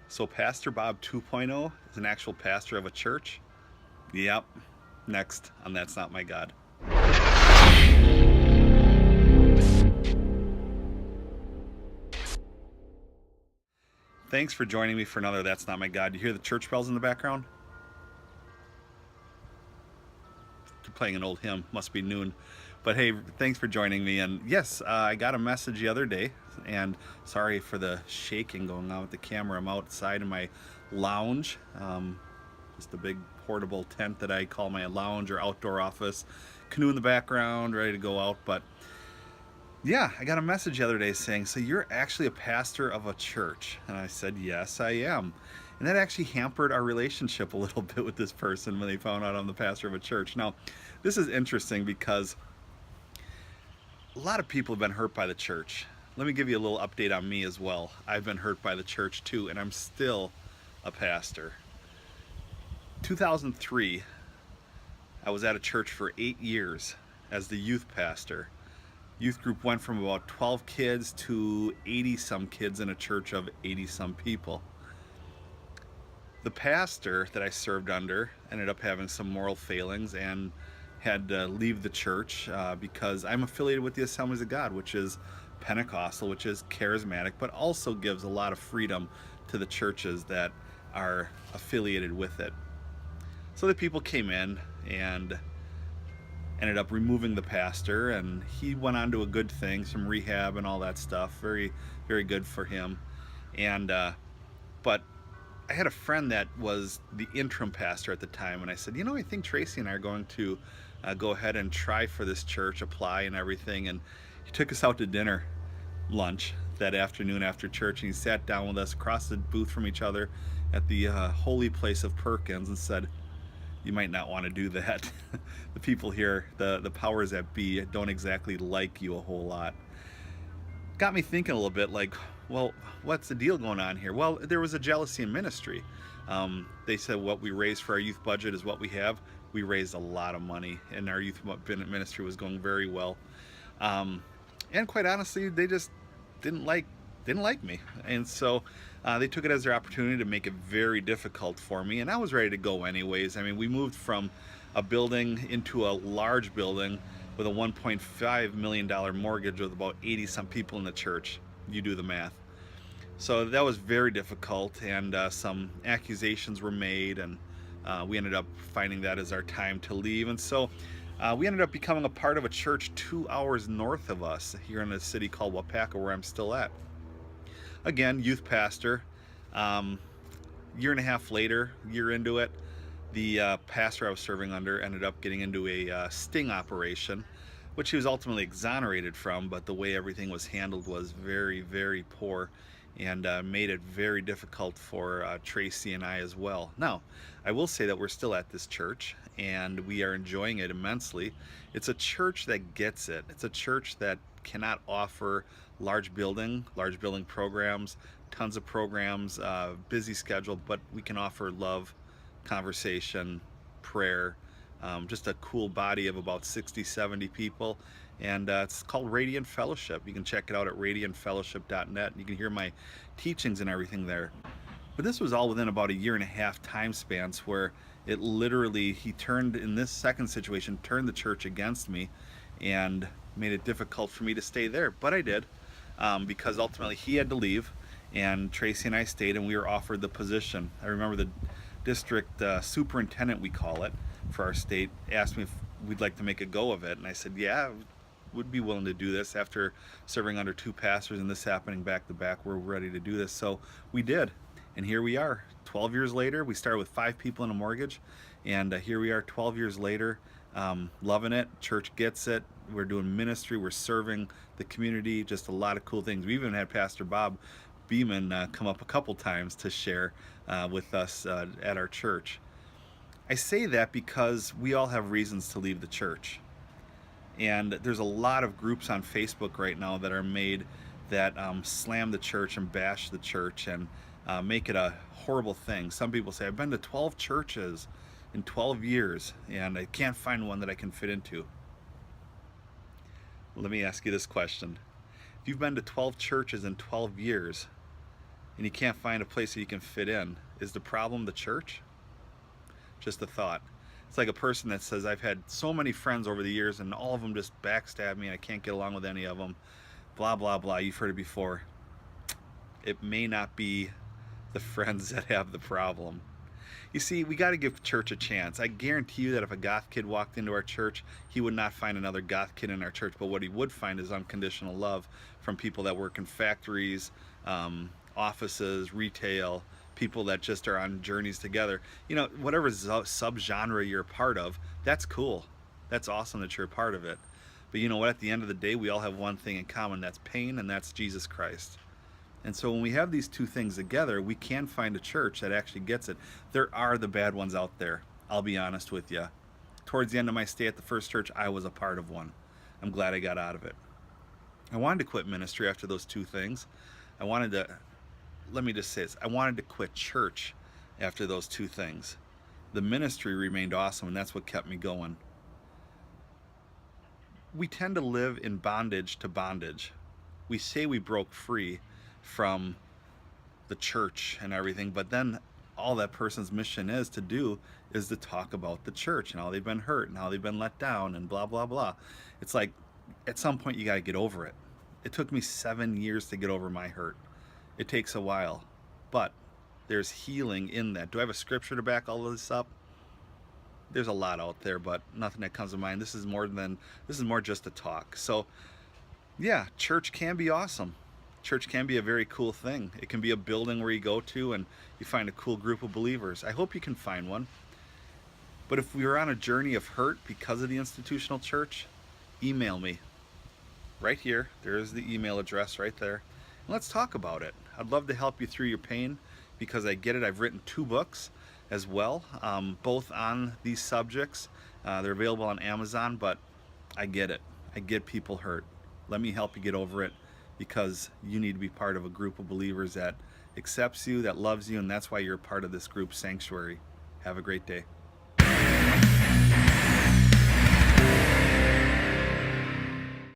So Pastor Bob 2.0 is an actual pastor of a church? Yep. Next on That's Not My God. Thanks for joining me for another That's Not My God. You hear the church bells in the background? You're playing an old hymn. Must be noon. But hey, thanks for joining me. And yes, I got a message the other day. And sorry for the shaking going on with the camera. I'm outside in my lounge. Just a big portable tent that I call my lounge or outdoor office. Canoe in the background, ready to go out. But yeah, I got a message the other day saying, so you're actually a pastor of a church? And I said, yes, I am. And that actually hampered our relationship a little bit with this person when they found out I'm the pastor of a church. Now, this is interesting because a lot of people have been hurt by the church. Let me give you a little update on me as well. I've been hurt by the church too, and I'm still a pastor. 2003, I was at a church for 8 years as the youth pastor. Youth group went from about 12 kids to 80 some kids in a church of 80 some people. The pastor that I served under ended up having some moral failings and had to leave the church because I'm affiliated with the Assemblies of God, which is Pentecostal, which is charismatic, but also gives a lot of freedom to the churches that are affiliated with it. So the people came in and ended up removing the pastor, and he went on to a good thing, some rehab and all that stuff. Very, very good for him. And but I had a friend that was the interim pastor at the time, and I said, I think Tracy and I are going to go ahead and try for this church, apply and everything. And he took us out to dinner, lunch that afternoon after church, and he sat down with us across the booth from each other at the holy place of Perkins and said, you might not want to do that. The people here, the powers that be, don't exactly like you a whole lot. Got me thinking a little bit like, well, what's the deal going on here? Well, there was a jealousy in ministry. They said what we raised for our youth budget is what we have. We raised a lot of money, and our youth ministry was going very well. And quite honestly, they just didn't like me, and so they took it as their opportunity to make it very difficult for me. And I was ready to go anyways. I mean, we moved from a building into a large building with a $1.5 million mortgage with about 80 some people in the church. You do the math. So that was very difficult, and some accusations were made, and we ended up finding that as our time to leave. And so we ended up becoming a part of a church 2 hours north of us here in a city called Wapaka, where I'm still at. Again, youth pastor. Year and a half later, year into it, the pastor I was serving under ended up getting into a sting operation, which he was ultimately exonerated from, but the way everything was handled was very, very poor, and made it very difficult for Tracy and I as well. Now, I will say that we're still at this church, and we are enjoying it immensely. It's a church that gets it. It's a church that cannot offer large building programs, tons of programs, busy schedule, but we can offer love, conversation, prayer, just a cool body of about 60, 70 people. And it's called Radiant Fellowship. You can check it out at radiantfellowship.net. You can hear my teachings and everything there. But this was all within about a year and a half time spans where it literally, he turned, in this second situation, turned the church against me and made it difficult for me to stay there. But I did, because ultimately he had to leave, and Tracy and I stayed, and we were offered the position. I remember the district superintendent, we call it, for our state, asked me if we'd like to make a go of it, and I said, yeah, would be willing to do this. After serving under two pastors and this happening back to back, we're ready to do this. So we did, and here we are 12 years later. We started with 5 people in a mortgage, and here we are 12 years later, loving it. Church gets it. We're doing ministry, we're serving the community, just a lot of cool things. We even had Pastor Bob Beeman come up a couple times to share with us at our church. I say that because we all have reasons to leave the church. And there's a lot of groups on Facebook right now that are made that slam the church and bash the church and make it a horrible thing. Some people say, I've been to 12 churches in 12 years and I can't find one that I can fit into. Let me ask you this question. If you've been to 12 churches in 12 years, and you can't find a place that you can fit in. Is the problem the church? Just a thought. It's like a person that says, I've had so many friends over the years and all of them just backstab me and I can't get along with any of them. Blah, blah, blah. You've heard it before. It may not be the friends that have the problem. You see, we got to give church a chance. I guarantee you that if a goth kid walked into our church, he would not find another goth kid in our church. But what he would find is unconditional love from people that work in factories, offices, retail, people that just are on journeys together. You know, whatever subgenre you're a part of, that's cool. That's awesome that you're a part of it. But you know what? At the end of the day, we all have one thing in common. That's pain, and that's Jesus Christ. And so when we have these two things together, we can find a church that actually gets it. There are the bad ones out there. I'll be honest with you. Towards the end of my stay at the first church, I was a part of one. I'm glad I got out of it. I wanted to quit ministry after those two things. Let me just say this, I wanted to quit church after those two things. The ministry remained awesome, and that's what kept me going. We tend to live in bondage to bondage. We say we broke free from the church and everything, but then all that person's mission is to talk about the church and how they've been hurt and how they've been let down and blah, blah, blah. It's like, at some point you got to get over it. It took me 7 years to get over my hurt. It takes a while, but there's healing in that. Do I have a scripture to back all of this up? There's a lot out there, but nothing that comes to mind. This is more just a talk. So yeah, church can be awesome. Church can be a very cool thing. It can be a building where you go to and you find a cool group of believers. I hope you can find one. But if we are on a journey of hurt because of the institutional church, email me. Right here, there's the email address right there. And let's talk about it. I'd love to help you through your pain because I get it. I've written 2 books as well, both on these subjects. They're available on Amazon, but I get it. I get people hurt. Let me help you get over it, because you need to be part of a group of believers that accepts you, that loves you, and that's why you're a part of this group, Sanctuary. Have a great day.